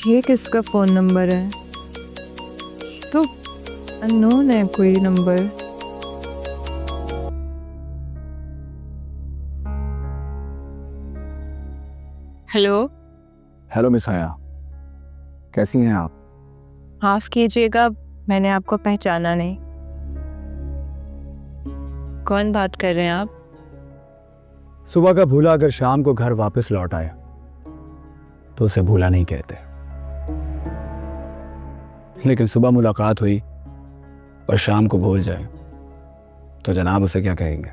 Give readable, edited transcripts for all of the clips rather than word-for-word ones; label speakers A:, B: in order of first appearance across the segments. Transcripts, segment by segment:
A: ये किसका phone number है? तो अननोन है कोई नंबर। हेलो।
B: हेलो मिस हया, कैसी हैं आप?
A: माफ़ कीजिएगा, मैंने आपको पहचाना नहीं। कौन बात कर रहे हैं आप?
B: सुबह का भूला अगर शाम को घर वापस लौट आए तो उसे भूला नहीं कहते, लेकिन सुबह मुलाकात हुई और शाम को भूल जाए तो जनाब उसे क्या कहेंगे?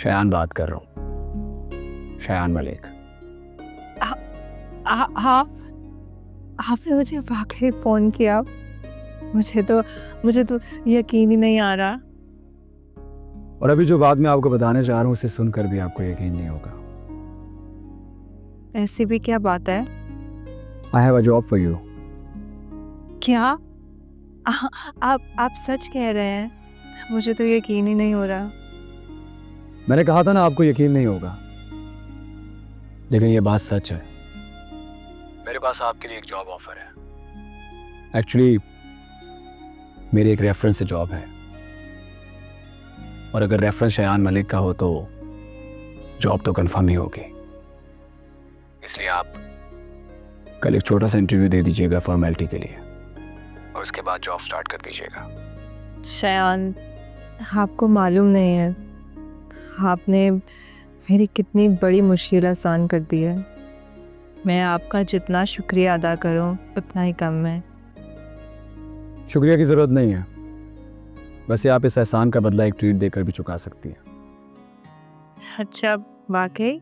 B: शयान बात कर रहा हूं, शयान मलिक।
A: आपने मुझे वाकई फ़ोन किया? मुझे तो यकीन ही नहीं आ रहा।
B: और अभी जो बात मैं आपको बताने जा रहा हूं उसे सुनकर भी आपको यकीन नहीं होगा।
A: ऐसी भी क्या बात है?
B: I have a job for you.
A: क्या? आप सच कह रहे हैं? मुझे तो यकीन ही नहीं हो रहा।
B: मैंने कहा था ना आपको यकीन नहीं होगा, लेकिन ये बात सच है। मेरे पास आपके लिए एक जॉब ऑफर है। एक्चुअली मेरी एक रेफरेंस से जॉब है, और अगर रेफरेंस शयान मलिक का हो तो जॉब तो कंफर्म ही होगी। इसलिए आप कल एक छोटा सा इंटरव्यू दे दीजिएगा फॉर्मेलिटी के लिए, और उसके बाद जॉब स्टार्ट कर दीजिएगा।
A: शयान, आपको मालूम नहीं है आपने मेरी कितनी बड़ी मुश्किल आसान कर दी है। मैं आपका जितना शुक्रिया अदा करूं उतना ही कम है।
B: शुक्रिया की ज़रूरत नहीं है, वैसे आप इस एहसान का बदला एक ट्वीट देकर भी चुका सकती हैं।
A: अच्छा, वाकई?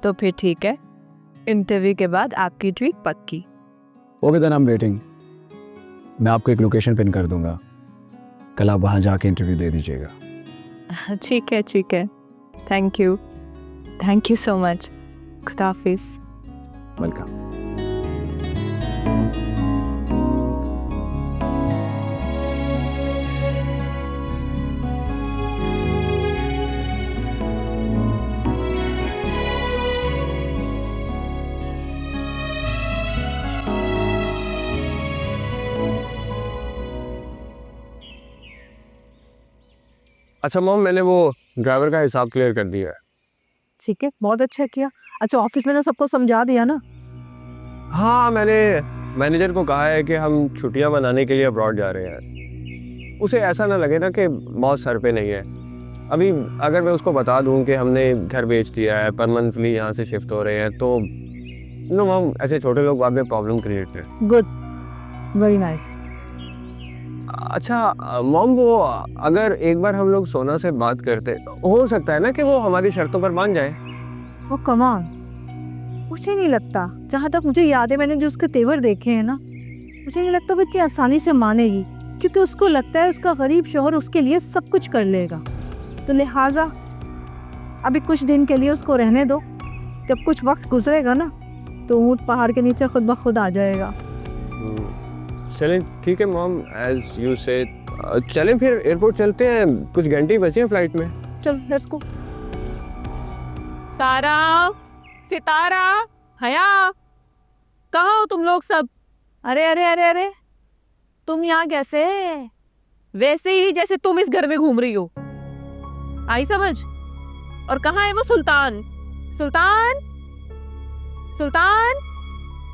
A: तो फिर ठीक है, इंटरव्यू के बाद आपकी ट्वीट पक्की।
B: Okay then I am waiting. मैं आपको एक लोकेशन पिन कर दूंगा, कल आप वहाँ जाके इंटरव्यू दे दीजिएगा।
A: ठीक है। Thank you so much. खुदा हाफिज़।
B: वेलकम।
C: अच्छा मॉम, मैंने वो ड्राइवर का हिसाब क्लियर कर दिया है।
D: ठीक है, बहुत अच्छा किया। अच्छा, ऑफिस में ना सबको समझा दिया ना?
C: हाँ, मैंने मैनेजर को कहा है कि हम छुट्टियां मनाने के लिए अब्रॉड जा रहे हैं। उसे ऐसा ना लगे ना कि मौत सर पे नहीं है। अभी अगर मैं उसको बता दूं कि हमने घर बेच दिया है, परमानेंटली यहाँ से शिफ्ट हो रहे हैं, तो नो मॉम, ऐसे छोटे लोग बाद में प्रॉब्लम क्रिएट करें।
D: Good, very nice.
C: अच्छा मॉम, वो अगर एक बार हम लोग सोना से बात करते, हो सकता है ना कि वो हमारी शर्तों पर मान जाए।
D: वो कमान, मुझे नहीं लगता, जहाँ तक मुझे याद है मैंने जो उसके तेवर देखे हैं ना, मुझे नहीं लगता वो इतनी आसानी से मानेगी, क्योंकि उसको लगता है उसका गरीब शौहर उसके लिए सब कुछ कर लेगा। तो लिहाजा अभी कुछ दिन के लिए उसको रहने दो। जब कुछ वक्त गुजरेगा ना तो ऊँट पहाड़ के नीचे खुद ब खुद आ जाएगा।
C: चलें ठीक है मॉम, एज यू से। चलें फिर एयरपोर्ट चलते हैं, कुछ घंटे ही बचे हैं फ्लाइट में।
D: चल लेट्स गो।
E: सारा, सितारा, हया, कहाँ हो तुम लोग सब?
D: अरे, तुम यहाँ कैसे?
E: वैसे ही जैसे तुम इस घर में घूम रही हो, आई समझ? और कहाँ है वो सुल्तान? सुल्तान,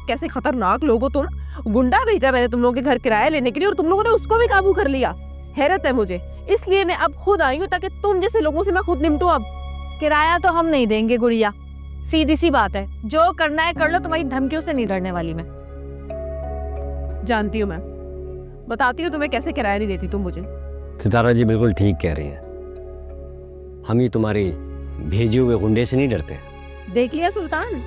E: कैसे खतरनाक लोग हो तुम। गुंडा भेजा मैंने तुम लोगों के घर किराया लेने के लिए, और तुम लोगों ने उसको भी काबू कर लिया। हैरत है मुझे, इसलिए मैं अब खुद आई हूँ ताकि तुम जैसे लोगों से मैं खुद निपटूं। अब
D: किराया तो हम नहीं देंगे गुड़िया, सीधी सी बात है। जो करना है कर लो, तुम्हारी धमकियों से नहीं डरने वाली मैं।
E: जानती हूँ, मैं बताती हूँ तुम्हें कैसे किराया नहीं देती तुम मुझे।
F: सितारा जी बिल्कुल ठीक कह रही हैं। हम ये तुम्हारी भेजे हुए गुंडे से नहीं डरते।
E: देख लिया सुल्तान,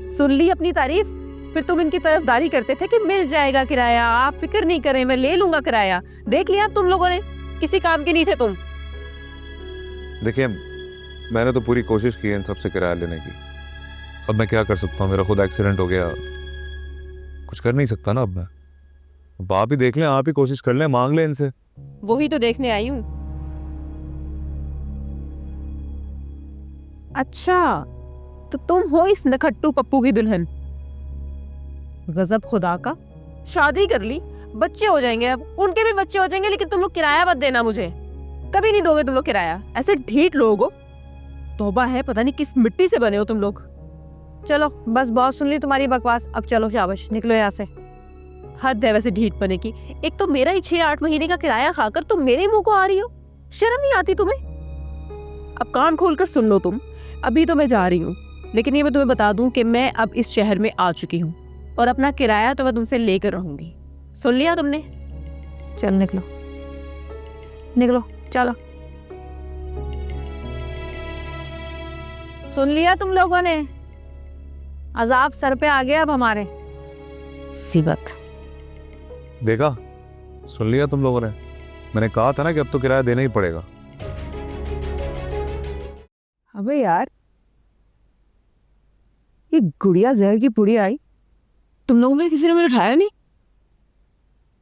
E: सुन ली अपनी तारीफ। फिर तुम इनकी तरफदारी करते थे कि मिल जाएगा किराया, आप फिक्र नहीं करें, मैं ले लूंगा किराया। देख लिया तुम लोगों ने, किसी काम के नहीं थे तुम।
G: देखिए, मैंने तो पूरी कोशिश की है इन सबसे किराया लेने की। अब मैं क्या कर सकता हूँ, मेरा खुद एक्सीडेंट हो गया, कुछ कर नहीं सकता ना। अब मैं, अब आप ही देख लें, आप ही कोशिश कर लें, मांग लें इनसे।
E: वही तो देखने आई हूँ।
D: अच्छा,
E: तो तुम हो इस नखट्टू पप्पू की दुल्हन। गजब खुदा का, शादी कर ली, बच्चे हो जाएंगे, अब उनके भी बच्चे हो जाएंगे, लेकिन तुम लोग किराया मत देना मुझे, कभी नहीं दोगे तुम लोग किराया। ऐसे ढीठ लोग हो, तौबा है, पता नहीं किस मिट्टी से बने हो तुम लोग।
D: चलो बस बहुत सुन ली तुम्हारी बकवास, अब चलो शाबाश निकलो यहाँ से।
E: हद है वैसे ढीठ बने की। एक तो मेरा ही 6-8 महीने का किराया खाकर तुम मेरे मुंह को आ रही हो, शर्म नहीं आती तुम्हें? अब कान खोलकर सुन लो तुम, अभी तो मैं जा रही हूँ, लेकिन ये मैं तुम्हें बता दूं कि मैं अब इस शहर में आ चुकी हूँ और अपना किराया तो मैं तुमसे लेकर रहूंगी। सुन लिया तुमने?
D: चल निकलो निकलो चलो। सुन लिया तुम लोगों ने, अजाब सर पे आ गया अब हमारे।
E: सी बात।
G: देखा, सुन लिया तुम लोगों ने। मैंने कहा था ना कि अब तो किराया देना ही पड़ेगा।
A: अबे यार, ये गुड़िया जहर की पुड़ी आई, तुम लोगों में किसी ने मुझे उठाया नहीं?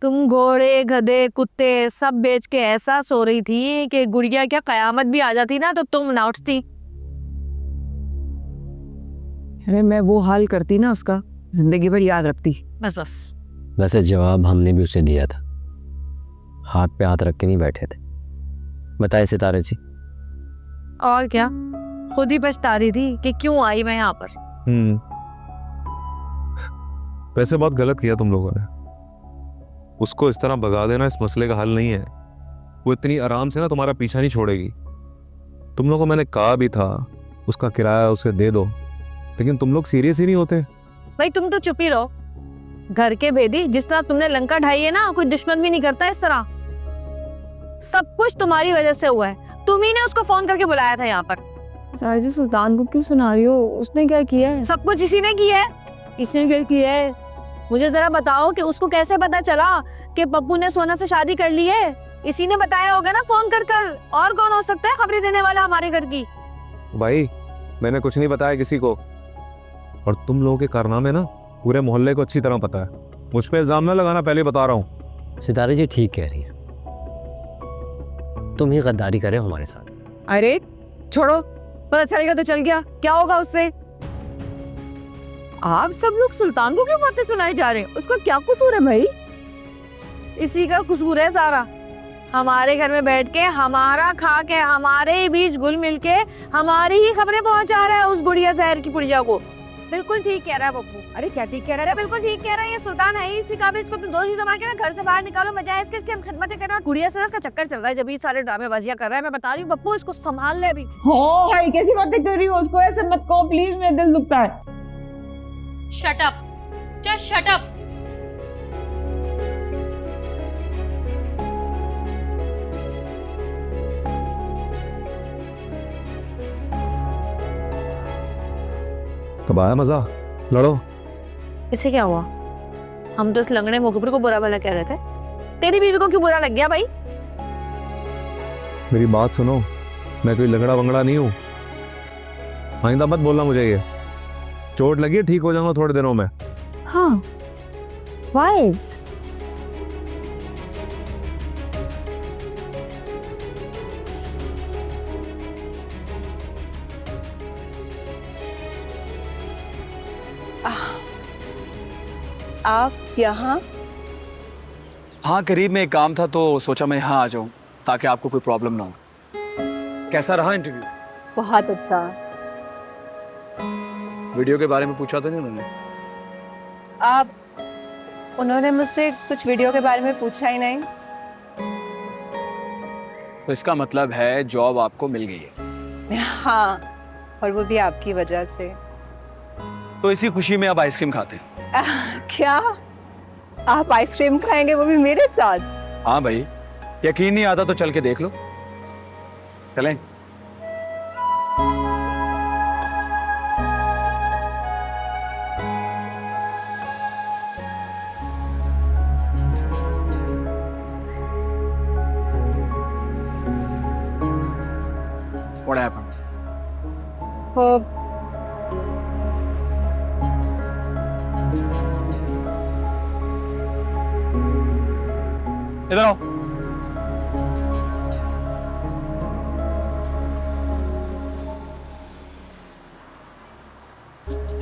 D: तुम घोड़े गधे कुत्ते सब बेच के ऐसा सो रही थी कि गुड़िया क्या कयामत भी आ जाती ना तो तुम ना उठती।
A: अरे मैं वो हाल करती ना उसका, जिंदगी भर याद रखती।
D: बस बस।
F: वैसे जवाब हमने भी उसे दिया था, हाथ पे हाथ रख के नहीं बैठे थे। बताए सितारे जी।
D: और क्या, खुद ही पछता रही थी कि क्यों आई मैं यहाँ पर।
G: वैसे बहुत गलत किया तुम लोगों ने। उसको इस तरह भगा देना इस मसले का हल नहीं है। वो इतनी आराम से ना तुम्हारा पीछा नहीं छोड़ेगी। तुम लोगों को मैंने कहा भी था उसका किराया उसे दे दो, लेकिन तुम लोग सीरियस ही नहीं होते।
D: भाई तुम तो चुप ही रहो। घर के भेदी, जिस तरह तुमने लंका ढाई है ना, कोई दुश्मन भी नहीं करता इस तरह। सब कुछ तुम्हारी वजह से हुआ है, तुम ही ने उसको फोन करके बुलाया था यहाँ पर।
A: साजिद सुल्तान को क्यों सुना रही हो? उसने क्या किया है?
D: सब कुछ इसी ने किया है। इसने क्या किया है? मुझे जरा बताओ कि उसको कैसे पता चला कि पप्पू ने सोना से शादी कर ली है? इसी ने बताया होगा ना फोन कर कर। और कौन हो सकता है खबरें देने वाला हमारे घर की?
G: भाई मैंने कुछ नहीं बताया किसी को, और तुम लोगों के कारनामे ना पूरे मोहल्ले को अच्छी तरह पता है। मुझ पे इल्जाम ना लगाना, पहले बता रहा हूँ।
F: सितारे जी ठीक कह रही है, तुम ही गद्दारी करे हो हमारे साथ।
A: अरे छोड़ो, पर अच्छा लगा तो चल गया, क्या होगा उससे? आप सब लोग सुल्तान को क्यों बातें सुनाई जा रहे हैं? उसका क्या कसूर है भाई?
D: इसी का कसूर है सारा। हमारे घर में बैठ के, हमारा खा के, हमारे ही बीच घुल मिल के हमारी ही खबरें पहुंचा रहा है उस गुड़िया जहर की पुड़िया को। बिल्कुल ठीक कह रहा है पप्पू। अरे क्या ठीक कह रहा है? बिल्कुल ठीक कह रहा है। ये सुल्तान है ही इसी काबिल। इसको तुम 2 चीज़ मार के ना घर से बाहर निकालो, बजाय इसके हम खिदमतें करना। गुड़िया से इसका चक्कर चल रहा है, जब ये सारे ड्रामेबाजियां कर रहा है। मैं बता रही हूँ पप्पू, इसको संभाल ले अभी।
H: हो भाई कैसी बातें कर रही हो? उसको ऐसे मत कहो प्लीज, मेरा दिल दुखता है।
I: Shut up, just shut up.
G: कब आया मजा? लड़ो।
D: इसे क्या हुआ? हम तो इस लंगड़े मुखबिर को बुरा भला कह रहे थे, तेरी बीवी को क्यों बुरा लग गया भाई?
G: मेरी बात सुनो, मैं कोई लगड़ा वंगड़ा नहीं हूँ। आइंदा मत बोलना मुझे। ये चोट लगी है, ठीक हो जाऊंगा थोड़े दिनों में।
D: हाँ वाइज।
A: आप यहाँ?
B: हाँ, करीब में एक काम था तो सोचा मैं यहाँ आ जाऊँ ताकि आपको कोई प्रॉब्लम ना हो। कैसा रहा इंटरव्यू?
A: बहुत अच्छा।
B: वीडियो के बारे में पूछा था नहीं उन्होंने?
A: उन्होंने मुझसे कुछ वीडियो के बारे में पूछा ही नहीं।
B: तो इसका मतलब है जॉब आपको मिल गई है?
A: हाँ, और वो भी आपकी वजह से।
B: तो इसी खुशी में आप आइसक्रीम खाते हैं?
A: क्या आप आइसक्रीम खाएंगे, वो भी मेरे साथ?
B: हाँ भाई, यकीन नहीं आता तो चल के देख लो। चलें? What happened? इधर आओ।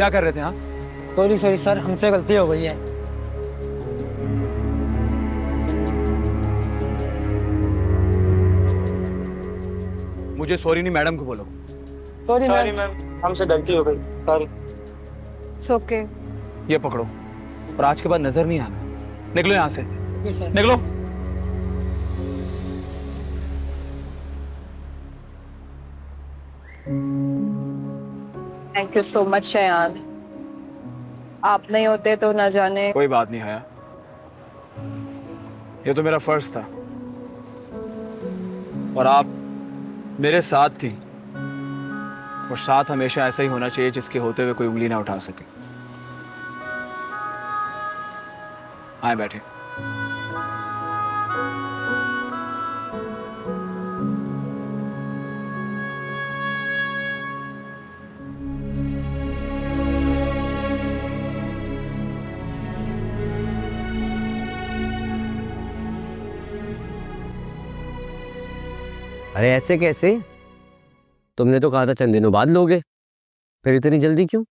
B: क्या कर रहे थे? हाँ,
J: सॉरी सॉरी सर, हमसे गलती हो गई है।
B: मुझे सॉरी नहीं, मैडम को बोलो।
J: सॉरी मैम, हमसे गलती हो गई, सॉरी।
A: It's okay.
B: ये पकड़ो, और आज के बाद नजर नहीं आना। निकलो यहाँ से, निकलो।
A: Thank you so much Shayan, आप नहीं होते तो न जाने।
B: कोई बात नहीं हया, ये तो मेरा फर्ज था, और आप मेरे साथ थी, और साथ हमेशा ऐसा ही होना चाहिए जिसके होते हुए कोई उंगली ना उठा सके। आए बैठे।
F: अरे ऐसे कैसे? तुमने तो कहा था चंद दिनों बाद लोगे, फिर इतनी जल्दी क्यों?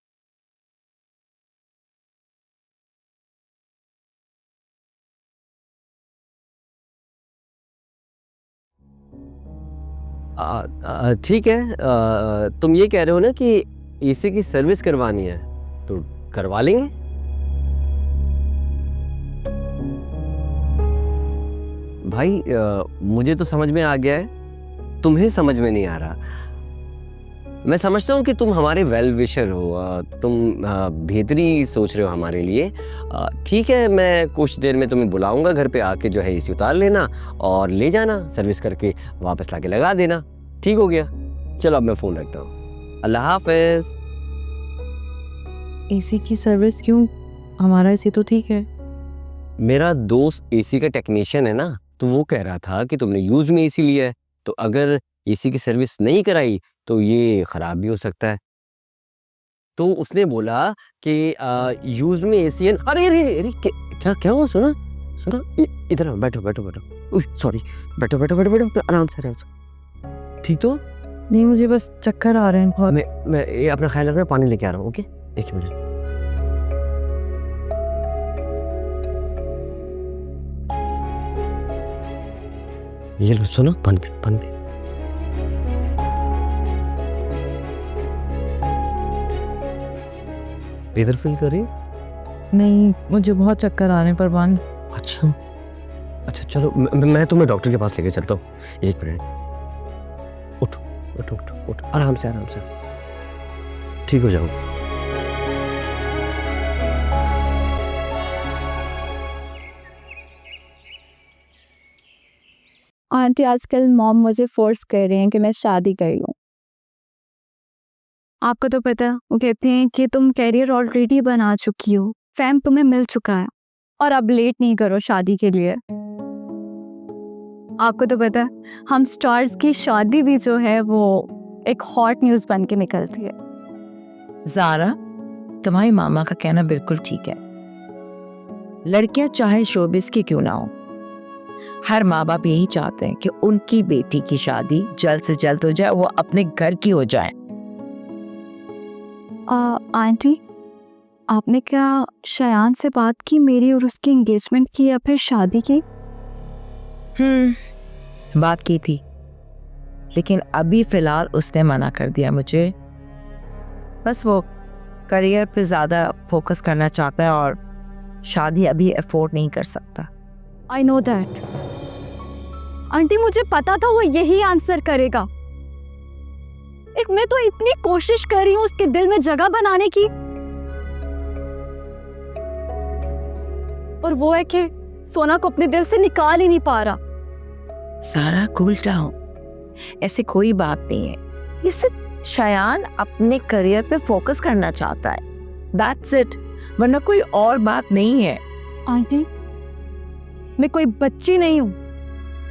F: ठीक है, तुम ये कह रहे हो ना कि एसी की सर्विस करवानी है, तो करवा लेंगे। भाई मुझे तो समझ में आ गया है, तुम्हें समझ में नहीं आ रहा। मैं समझता हूँ कि तुम हमारे वेल विशर हो, तुम बेहतरी सोच रहे हो हमारे लिए। ठीक है, मैं कुछ देर में तुम्हें बुलाऊंगा, घर पे आके जो है एसी उतार लेना और ले जाना, सर्विस करके वापस लाके लगा देना। ठीक हो गया? चलो अब मैं फ़ोन रखता हूँ, अल्लाह हाफिज़।
A: एसी की सर्विस क्यों? हमारा एसी तो ठीक है।
F: मेरा दोस्त एसी का टेक्नीशियन है ना, तो वो कह रहा था कि तुमने यूज में एसी लिया है, तो अगर एसी की सर्विस नहीं कराई तो ये ख़राब भी हो सकता है। तो उसने बोला कि यूज में एसी है। अरे अरे अरे क्या क्या हुआ? सुना सुना, इधर आओ, बैठो बैठो बैठो। सॉरी, बैठो बैठो बैठो बैठो, आराम से आराम से। ठीक तो
A: नहीं, मुझे बस चक्कर आ रहे हैं बहुत।
F: मैं ये अपना ख्याल रखना, पानी लेके आ रहा हूँ। ओके, एक मिनट। ये लो, सुनो, पानी पी, पानी पी। इधर फील कर रही है?
A: नहीं, मुझे बहुत चक्कर आ रहे हैं परवान।
F: अच्छा अच्छा, चलो मैं तुम्हें डॉक्टर के पास लेके चलता हूँ। एक मिनट, उठो उठो उठो उठो, आराम से आराम से, ठीक हो जाओगे।
K: आंटी, आजकल मॉम मुझे फोर्स कर रही हैं कि मैं शादी कर लूँ। आपको तो पता है, वो कहती हैं कि तुम कैरियर ऑलरेडी बना चुकी हो, फैम तुम्हें मिल चुका है, और अब लेट नहीं करो शादी के लिए। आपको तो पता है, हम स्टार्स की शादी भी जो है वो एक हॉट न्यूज़ बन के निकलती है।
L: ज़ारा, तुम्हारी मामा का कहना बिल्कुल ठीक है। लड़कियां चाहे शोबिस की क्यों ना हो, हर माँ बाप यही चाहते हैं कि उनकी बेटी की शादी जल्द से जल्द हो जाए, वो अपने घर की हो जाए।
K: आंटी, आपने क्या शयान से बात की मेरी और उसकी एंगेजमेंट की या फिर शादी की?
L: बात की थी, लेकिन अभी फिलहाल उसने मना कर दिया मुझे। बस वो करियर पे ज़्यादा फोकस करना चाहता है और शादी अभी अफोर्ड नहीं कर सकता।
K: आई नो दैट आंटी, मुझे पता था वो यही आंसर करेगा। एक मैं तो इतनी कोशिश कर रही हूँ उसके दिल में जगह बनाने की, और वो है कि सोना को अपने दिल से निकाल ही नहीं पा रहा।
L: सारा कूल डाउन, ऐसे कोई बात नहीं है, ये सिर्फ शयान अपने करियर पे फोकस करना चाहता है, दैट्स इट, वरना कोई और बात नहीं है।
K: आंटी, मैं कोई बच्ची नहीं हूँ,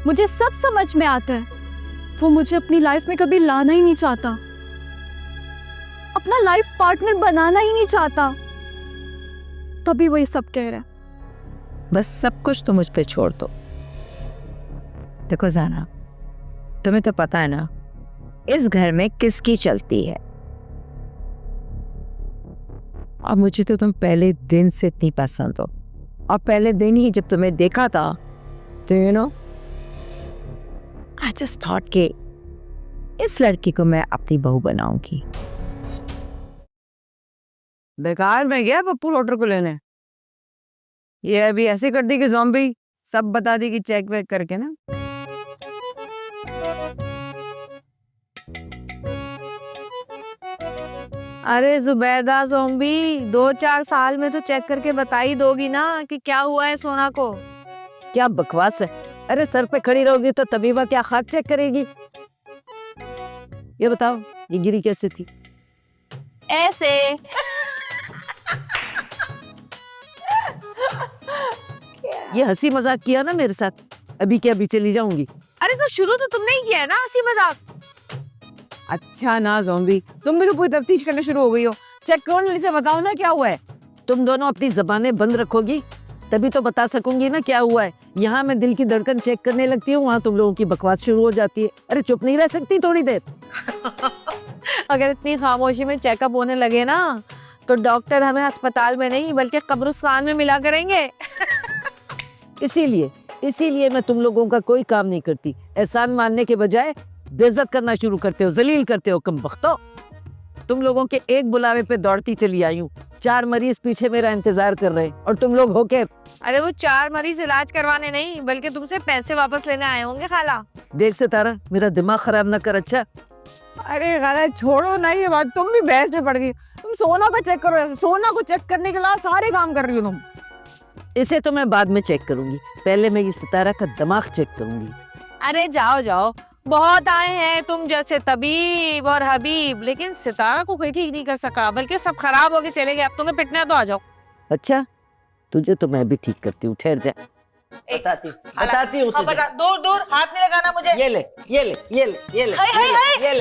K: मुझे सब समझ में आता है। वो मुझे अपनी लाइफ में कभी लाना ही नहीं चाहता, अपना लाइफ पार्टनर बनाना ही नहीं चाहता, तभी वो ये सब कह रहा है।
L: बस सब कुछ तो मुझ पे छोड़ दो। देखो ज़ारा, तुम्हें तो पता है ना इस घर में किसकी चलती है। और मुझे तो तुम पहले दिन से इतनी पसंद हो, और पहले दिन ही जब तुम्हें देखा था तो you know I just thought कि इस लड़की को मैं अपनी बहू बनाऊंगी।
A: बेकार में गया पप्पू ऑर्डर को लेने, ये अभी ऐसे कर दी कि ज़ॉम्बी सब बता दी कि चेक वेक करके ना। अरे जुबैदा ज़ॉम्बी, 2-4 साल में तो चेक करके बता ही दोगी ना कि क्या हुआ है सोना को।
L: क्या बकवास है, अरे सर पे खड़ी रहोगी तो तबीबा क्या खाक चेक करेगी। ये बताओ ये गिरी कैसे थी?
K: ऐसे।
L: ये हंसी मजाक किया ना मेरे साथ, अभी क्या अभी चली जाऊंगी।
A: अरे तो शुरू तो तुमने ही किया है ना हंसी मजाक। अच्छा ना ज़ॉम्बी, तुम भी तो पूरी तफ्तीश करना शुरू हो गई हो। चेक करो से बताओ ना क्या हुआ है।
L: तुम दोनों अपनी जबानें बंद रखोगी तभी तो बता सकूंगी ना क्या हुआ है। यहाँ मैं दिल की धड़कन चेक करने लगती हूँ, वहाँ तुम लोगों की बकवास शुरू हो जाती है। अरे चुप नहीं रह सकती थोड़ी देर?
A: अगर इतनी खामोशी में चेकअप होने लगे ना तो डॉक्टर हमें अस्पताल में नहीं बल्कि कब्रिस्तान में मिला करेंगे।
L: इसीलिए मैं तुम लोगों का कोई काम नहीं करती। एहसान मानने के बजाय बेइज्जत करना शुरू करते हो, जलील करते हो। कमबख्तो, तुम लोगों के एक बुलावे पे दौड़ती चली आई हूँ। 4 मरीज पीछे मेरा इंतजार कर रहे हैं और तुम लोग होके।
A: अरे वो 4 मरीज इलाज करवाने नहीं बल्कि तुमसे पैसे वापस लेने आए होंगे खाला।
L: देख सितारा, मेरा दिमाग खराब ना कर। अच्छा
H: अरे खाला छोड़ो ना ये बात, तुम भी बहस में पड़ गई। तुम सोना को चेक करो, सोना को चेक करने के अलावा सारे काम कर रही हो तुम।
L: इसे तो मैं बाद में चेक करूंगी, पहले मैं ये सितारा का दिमाग चेक करूंगी।
A: अरे जाओ जाओ, बहुत आए हैं तुम जैसे तबीब और हबीब, लेकिन सितारा को कोई ठीक नहीं कर सका बल्कि सब खराब होके चले गए। अब तुम्हें पिटना तो आ जाओ।
L: अच्छा तुझे तो मैं भी ठीक करती हूँ, ठहर जा। बताती हूँ तुझे।
E: दूर हाथ नहीं लगाना मुझे।
L: ये ले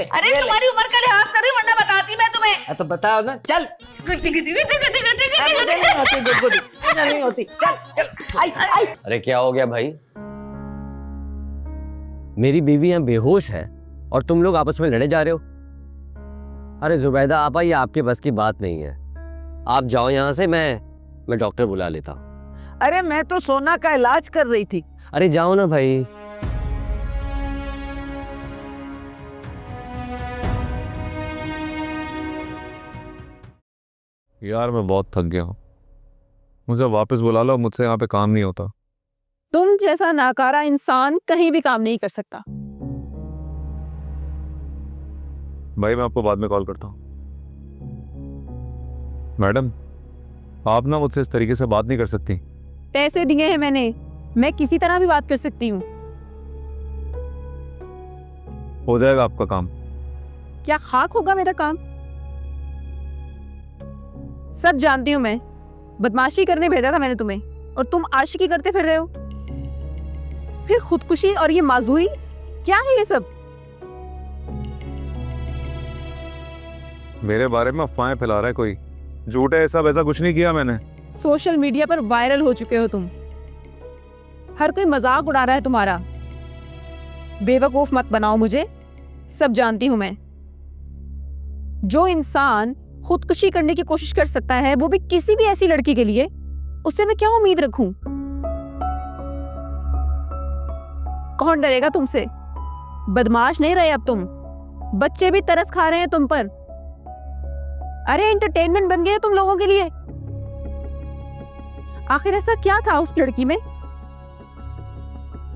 E: अरे तुम्हारी उम्र का लिहाज कर रही हूं, वरना बताती मैं तुम्हें।
L: तो बताओ ना। चल नहीं होती, चल आई।
F: अरे क्या हो गया भाई? मेरी बीवी यहाँ बेहोश है और तुम लोग आपस में लड़े जा रहे हो। अरे जुबैदा आपा, ये आपके बस की बात नहीं है। आप जाओ यहाँ से, मैं डॉक्टर बुला लेता हूँ।
L: अरे मैं तो सोना का इलाज कर रही थी।
F: अरे जाओ ना भाई।
G: यार मैं बहुत थक गया हूँ, मुझे वापस बुला लो, मुझसे यहाँ पे काम नहीं होता।
E: तुम जैसा नाकारा इंसान कहीं भी काम नहीं कर सकता।
G: भाई मैं आपको बाद में कॉल करता हूँ। मैडम आप ना मुझसे इस तरीके से बात नहीं कर सकती।
E: पैसे दिए हैं मैंने, मैं किसी तरह भी बात कर सकती हूँ।
G: हो जाएगा आपका काम।
E: क्या खाक होगा मेरा काम? सब जानती हूँ मैं, बदमाशी करने भेजा था मैंने तुम्हें और तुम आशिकी करते फिर रहे हो। फिर खुदकुशी और ये माजूरी, क्या है ये सब?
G: मेरे बारे में अफवाहें फैला रहा है कोई, झूठ है, ऐसा वैसा कुछ नहीं किया मैंने।
E: सोशल मीडिया पर वायरल हो चुके हो तुम, हर कोई मजाक उड़ा रहा है तुम्हारा। बेवकूफ मत बनाओ मुझे, सब जानती हूं मैं। जो इंसान खुदकुशी करने की कोशिश कर सकता है, वो भी किसी भी ऐसी लड़की के लिए, उससे मैं क्या उम्मीद रखूं? कौन डरेगा तुमसे? बदमाश नहीं रहे अब तुम, बच्चे भी तरस खा रहे हैं तुम पर। अरे एंटरटेनमेंट बन गए तुम लोगों के लिए। आखिर ऐसा क्या था उस लड़की में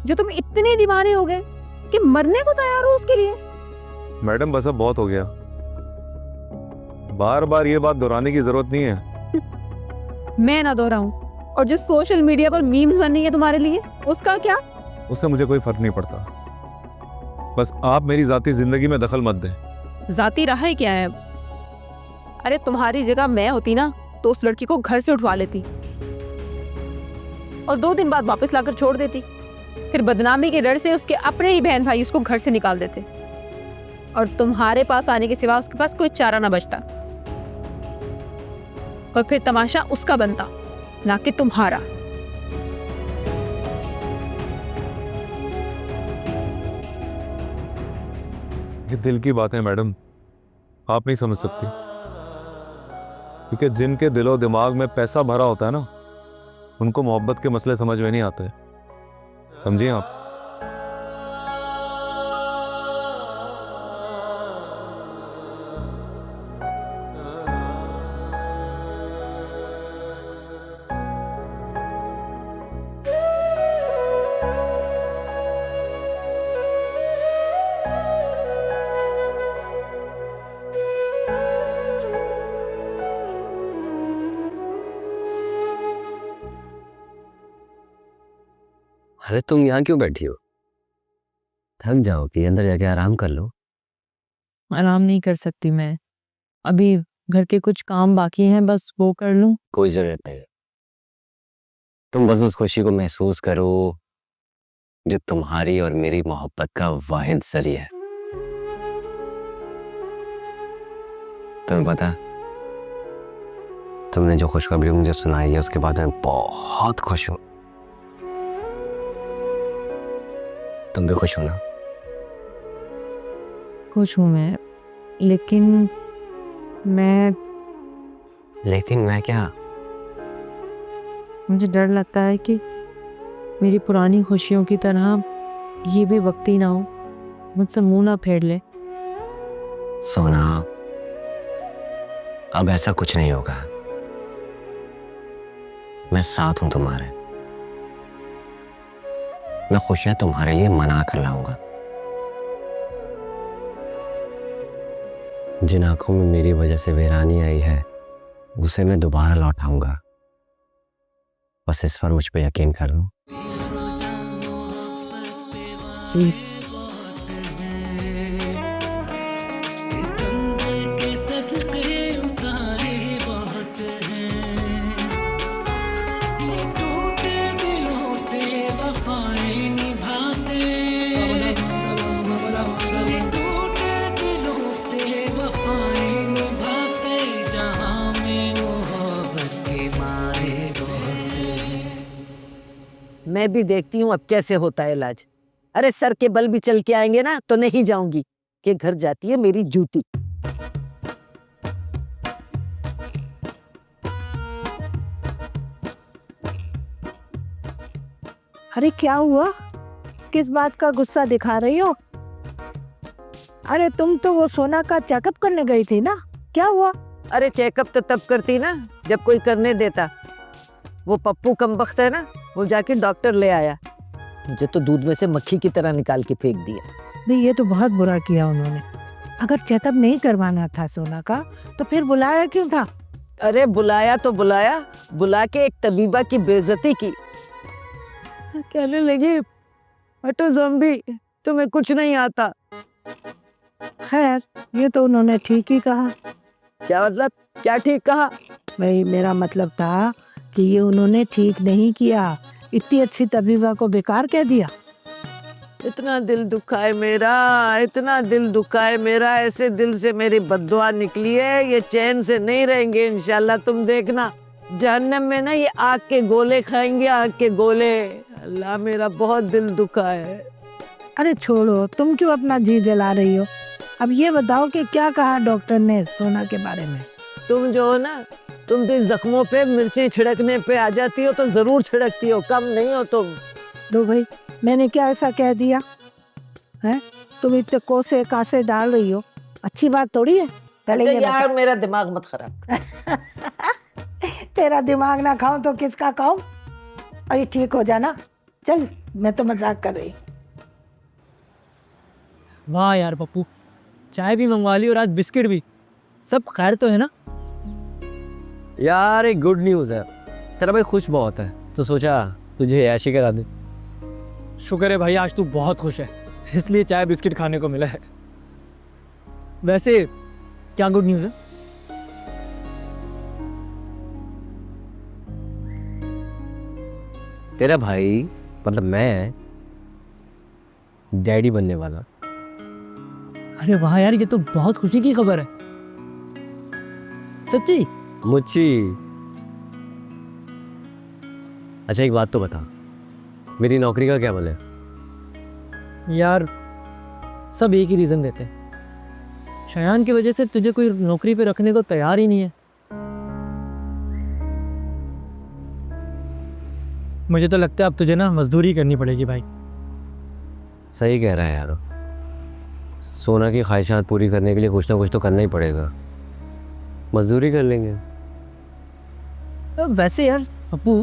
E: जो तुम इतने दीवाने हो गए कि मरने को तैयार हो उसके लिए?
G: मैडम बस अब बहुत हो गया, बार बार ये बात दोहराने की जरूरत नहीं है।
E: मैं ना दोहराऊं। और जो सोशल मीडिया पर मीम्स बन रही है तुम्हारे लिए, उसका क्या?
G: उससे मुझे कोई फर्क नहीं पड़ता, बस आप मेरी जाती जिंदगी में दखल मत दें।
E: जाती राह क्या है? अरे तुम्हारी जगह मैं होती ना तो उस लड़की को घर से उठवा लेती और 2 दिन बाद वापस लाकर छोड़ देती। फिर बदनामी के डर से उसके अपने ही बहन भाई उसको घर से निकाल देते और तुम्हारे पास आने के सिवा उसके पास कोई चारा ना बचता। और फिर तमाशा उसका बनता, ना कि तुम्हारा।
G: ये दिल की बात है मैडम, आप नहीं समझ सकती। क्योंकि जिनके दिलो दिमाग में पैसा भरा होता है ना, उनको मोहब्बत के मसले समझ में नहीं आते। समझिए आप?
F: अरे तुम यहाँ क्यों बैठी हो? थक जाओगी, अंदर जाके आराम कर लो।
A: आराम नहीं कर सकती मैं, अभी घर के कुछ काम बाकी हैं, बस वो कर लूं।
F: कोई जरूरत नहीं, तुम बस उस खुशी को महसूस करो जो तुम्हारी और मेरी मोहब्बत का वाहिद जरिया है। तुम्हें पता, तुमने जो खुशखबरी मुझे सुनाई है उसके बाद मैं बहुत खुश हूं। तुम भी खुश हो ना?
A: खुश हूं मैं, लेकिन मैं
F: क्या?
A: मुझे डर लगता है कि मेरी पुरानी खुशियों की तरह ये भी वक्ती ना हो, मुझसे मुंह ना फेर ले।
F: सोना, अब ऐसा कुछ नहीं होगा। मैं साथ हूं तुम्हारे, मैं खुशियां तुम्हारे लिए मना कर लाऊंगा। जिन आंखों में मेरी वजह से वीरानी आई है उसे मैं दोबारा लौटाऊंगा। बस इस पर मुझ पे यकीन कर लो।
A: प्लीज।
L: मैं भी देखती हूँ अब कैसे होता है इलाज। अरे सर के बल भी चल के आएंगे ना तो नहीं जाऊंगी कि घर जाती है मेरी जूती।
D: अरे क्या हुआ, किस बात का गुस्सा दिखा रही हो? अरे तुम तो वो सोना का चेकअप करने गई थी ना, क्या हुआ?
L: अरे चेकअप तो तब करती ना जब कोई करने देता। वो पप्पू कमबख्त है ना, वो जाके डॉक्टर ले आया, मुझे तो दूध में से मक्खी की तरह निकाल के फेंक दिया।
D: नहीं, ये तो बहुत बुरा किया उन्होंने। अगर चेकअप नहीं करवाना था सोना का तो फिर बुलाया क्यों था?
L: अरे बुलाया तो बुलाया, बुला के एक तबीबा की बेइज्जती की। कहने लगी हटो ज़ॉम्बी, तुम्हें कुछ नहीं आता।
D: खैर, ये तो उन्होंने ठीक ही कहा।
L: क्या मतलब? क्या ठीक कहा?
D: भाई मेरा मतलब था कि ये उन्होंने ठीक नहीं किया, इतनी अच्छी तबीबा को बेकार कह दिया।
L: इतना दिल दुखा है मेरा, इतना दिल दुखा है मेरा, ऐसे दिल से मेरी बद्दुआ निकली है, ये चैन से नहीं रहेंगे इंशाल्लाह। तुम देखना जहन्नम में ना ये आग के गोले खाएंगे, आग के गोले। अल्लाह मेरा बहुत दिल दुखा है।
D: अरे छोड़ो, तुम क्यों अपना जी जला रही हो? अब ये बताओ कि क्या कहा डॉक्टर ने सोना के बारे में?
L: तुम जो हो ना, तुम भी जख्मों पे मिर्ची छिड़कने पे आ जाती हो तो जरूर छिड़कती हो, कम नहीं हो तुम।
D: लो भाई, मैंने क्या ऐसा कह दिया है? तुम इतने कोसे कासे डाल रही हो, अच्छी बात थोड़ी है। पहले ये
L: यार मेरा दिमाग मत खराब।
D: तेरा दिमाग ना खाऊं तो किसका खाऊं? अरे ठीक हो जाना, चल, मैं तो मजाक कर रही।
J: वाह यार पप्पू, चाय भी मंगवा ली और आज बिस्किट भी। सब खैर तो है ना?
F: यार एक गुड न्यूज़ है, तेरा भाई खुश बहुत है तो सोचा तुझे ऐशी करा दे।
J: शुक्र है भाई, आज तू बहुत खुश है, इसलिए चाय बिस्किट खाने को मिला है। वैसे क्या गुड न्यूज़ है?
F: तेरा भाई मतलब मैं डैडी बनने वाला।
J: अरे वाह यार, ये तो बहुत खुशी की खबर है। सच्ची?
F: मुच्ची। अच्छा एक बात तो बता, मेरी नौकरी का क्या बोले?
J: यार सब एक ही रीज़न देते हैं, शयान की वजह से तुझे कोई नौकरी पे रखने को तैयार ही नहीं है। मुझे तो लगता है अब तुझे ना मजदूरी करनी पड़ेगी भाई।
F: सही कह रहा है यार, सोना की ख्वाहिशात पूरी करने के लिए कुछ ना कुछ तो करना ही पड़ेगा, मजदूरी कर लेंगे।
J: वैसे यार अप्पू,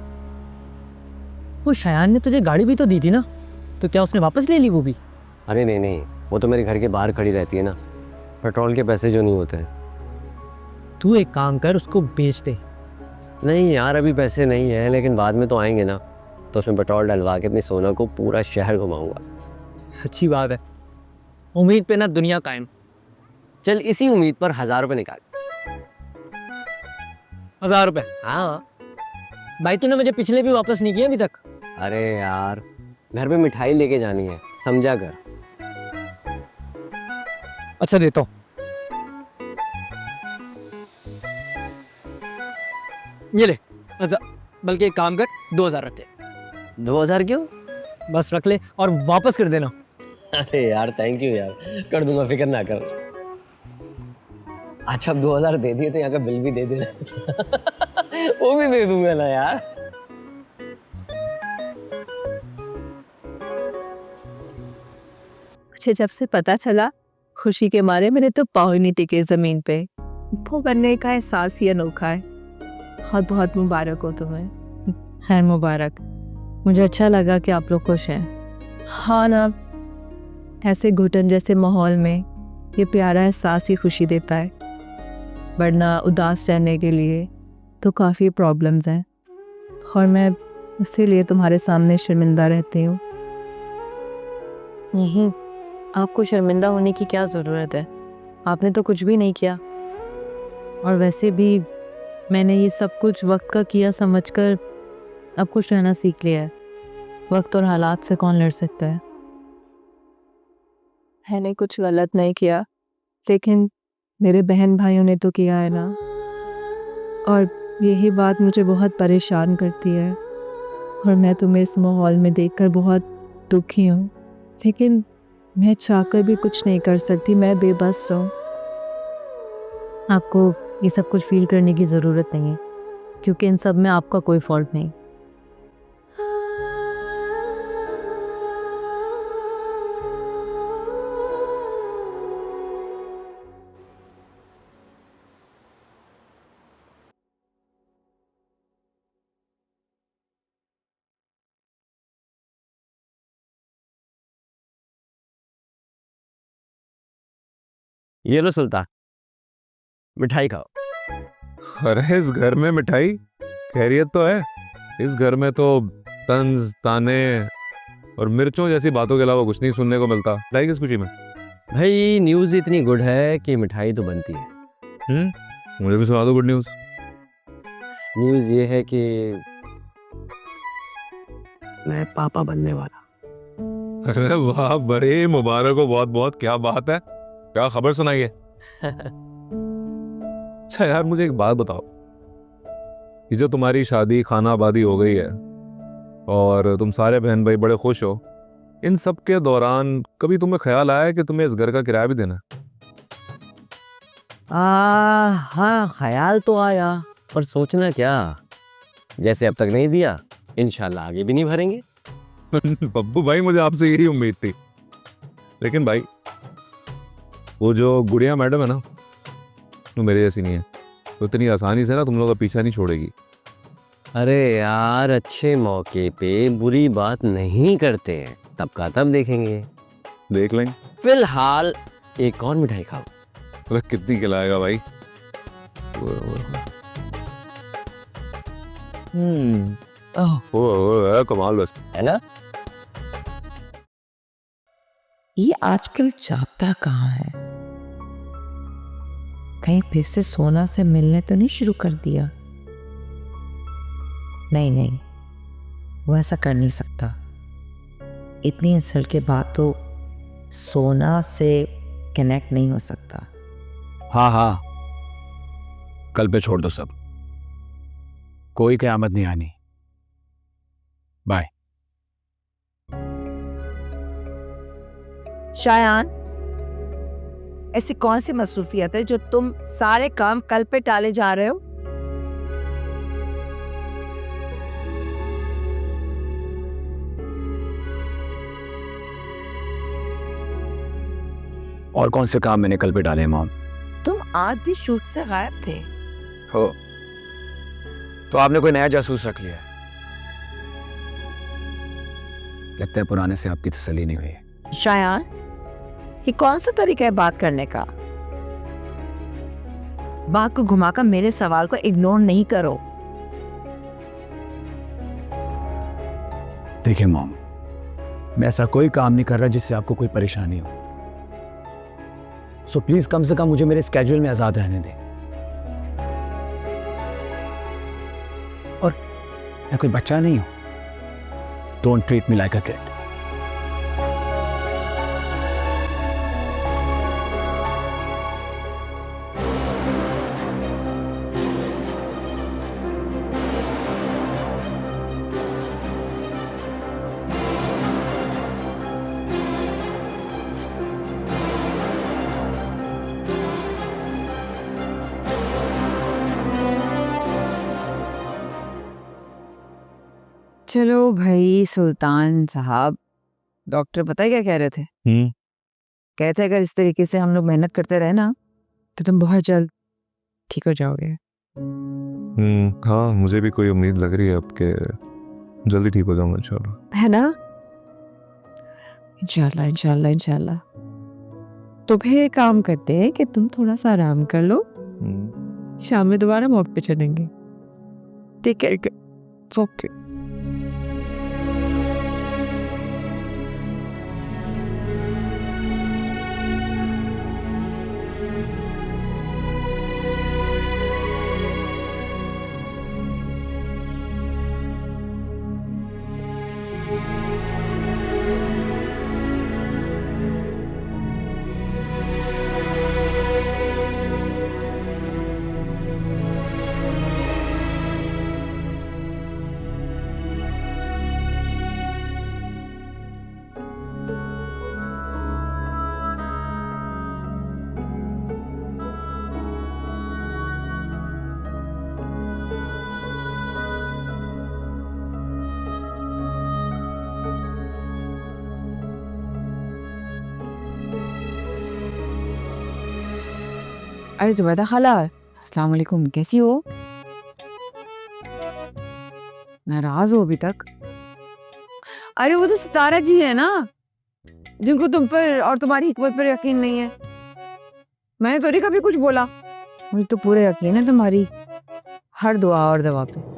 J: वो शयान ने तुझे गाड़ी भी तो दी थी ना, तो क्या उसने वापस ले ली वो भी?
F: अरे नहीं नहीं, वो तो मेरे घर के बाहर खड़ी रहती है ना, पेट्रोल के पैसे जो नहीं होते हैं।
J: तू एक काम कर, उसको बेच दे।
F: नहीं यार, अभी पैसे नहीं है, लेकिन बाद में तो आएंगे ना, तो उसमें पेट्रोल डलवा के अपनी सोना को पूरा शहर घुमाऊंगा।
J: अच्छी बात है, उम्मीद पे ना दुनिया कायम।
F: चल इसी उम्मीद पर 1000 रुपये निकाल।
J: 1000 रुपये?
F: हाँ
J: भाई तूने मुझे पिछले भी वापस नहीं किए अभी तक।
F: अरे यार, घर पे मिठाई लेके जानी है, समझा कर।
J: अच्छा देता हूँ। ये ले। अच्छा, बल्कि एक काम कर, 2000 रख ले।
F: 2000 क्यों?
J: बस रख ले और वापस कर देना।
F: अरे यार थैंक यू यार, कर दूंगा, फिक्र ना कर। अच्छा अब 2000 दे दिए तो यहाँ का बिल भी दे देना। वो भी दे दूंगा ना यार।
A: मुझे जब से पता चला, खुशी के मारे मेरे तो पाँव ही नहीं टिके जमीन पे। वो बनने का एहसास ही अनोखा है। बहुत बहुत मुबारक हो तुम्हें। खैर मुबारक। मुझे अच्छा लगा कि आप लोग खुश हैं। हाँ ना, ऐसे घुटन जैसे माहौल में ये प्यारा एहसास ही खुशी देता है, वरना उदास रहने के लिए तो काफ़ी प्रॉब्लम्स हैं, और मैं इसीलिए तुम्हारे सामने शर्मिंदा रहती हूँ। नहीं, आपको शर्मिंदा होने की क्या ज़रूरत है? आपने तो कुछ भी नहीं किया, और वैसे भी मैंने ये सब कुछ वक्त का किया समझकर अब खुश रहना सीख लिया है। वक्त और हालात से कौन लड़ सकता है? मैंने कुछ गलत नहीं किया, लेकिन मेरे बहन भाइयों ने तो किया है ना, और यही बात मुझे बहुत परेशान करती है, और मैं तुम्हें इस माहौल में देखकर बहुत दुखी हूँ, लेकिन मैं चाहकर भी कुछ नहीं कर सकती। मैं बेबस हूँ। आपको ये सब कुछ फील करने की ज़रूरत नहीं है, क्योंकि इन सब में आपका कोई फॉल्ट नहीं।
F: ये लो सुल्तान, मिठाई खाओ।
G: अरे इस घर में मिठाई? खैरियत तो है? इस घर में तो तंज ताने और मिर्चों जैसी बातों के अलावा कुछ नहीं सुनने को मिलता। मिठाई किस खुशी में?
F: भाई न्यूज़ इतनी गुड है कि मिठाई तो बनती है।
G: मुझे भी सुना दो गुड न्यूज़।
F: न्यूज़ ये है कि मैं पापा बनने वाला।
G: अरे वाह, बड़े मुबारक हो, बहुत बहुत। क्या बात है, क्या खबर सुनाइए। अच्छा यार, मुझे एक बात बताओ, ये जो तुम्हारी शादी खाना आबादी हो गई है और तुम सारे बहन भाई बड़े खुश हो, इन सब के दौरान कभी तुम्हें ख्याल आया कि तुम्हें इस घर का किराया भी देना है?
F: हाँ ख्याल तो आया, पर सोचना क्या, जैसे अब तक नहीं दिया, इंशाल्लाह आगे भी नहीं भरेंगे।
G: बब्बू भाई, मुझे आपसे यही उम्मीद थी। लेकिन भाई, वो जो गुड़िया मैडम है ना, वो मेरे जैसी नहीं है, तो इतनी आसानी से ना तुम लोग का पीछा नहीं छोड़ेगी।
F: अरे यार, अच्छे मौके पे बुरी बात नहीं करते हैं, तब का तब देखेंगे।
G: देख लेंगे।
F: फिलहाल एक और मिठाई खाओ।
G: अरे कितनी खिलाएगा भाई? ओ कमाल बस,
F: है ना?
L: ये आजकल जाता कहाँ है? कहीं फिर से सोना से मिलने तो नहीं शुरू कर दिया? नहीं, वो ऐसा कर नहीं सकता। इतनी इंसल्ट के बाद तो सोना से कनेक्ट नहीं हो सकता।
B: हाँ, कल पे छोड़ दो सब, कोई क़यामत नहीं आनी। बाय।
H: शायान, ऐसी कौन सी मसरूफियत है जो तुम सारे काम कल पे टाले जा रहे हो?
B: और कौन से काम मैंने कल पे डाले मॉम?
L: तुम आज भी शूट से गायब थे।
B: हो तो आपने कोई नया जासूस रख लिया है। लगता है पुराने से आपकी तसल्ली नहीं हुई।
L: शायान, ये कौन सा तरीका है बात करने का? बात को घुमाकर मेरे सवाल को इग्नोर नहीं करो।
B: देखिए मॉम, मैं ऐसा कोई काम नहीं कर रहा जिससे आपको कोई परेशानी हो। सो प्लीज कम से कम मुझे मेरे स्केड्यूल में आजाद रहने दें। और मैं कोई बच्चा नहीं हूं। Don't treat me like a kid.
H: चलो भाई सुल्तान साहब, डॉक्टर पता है क्या कह रहे थे? कहते अगर इस तरीके से हम लोग मेहनत करते रहे ना तो तुम बहुत जल्द ठीक हो जाओगे।
G: हाँ, मुझे भी कोई उम्मीद लग रही है अब के जल्दी ठीक हो जाऊंगा इंशाल्लाह।
H: है ना? इंशाल्लाह इंशाल्लाह इंशाल्लाह। तो फिर एक काम करते हैं कि तुम थोड़ा सा आराम कर लो, शाम में दोबारा वॉक पे चलेंगे। ठीक है? ओके। अरे जुबैदा खाला, अस्सलाम वालेकुम, कैसी हो? नाराज हो अभी तक? अरे वो तो सितारा जी है ना, जिनको तुम पर और तुम्हारी हिकमत पर यकीन नहीं है। मैंने तो नहीं कभी कुछ बोला। मुझे तो पूरा यकीन है तुम्हारी हर दुआ और दवा पे।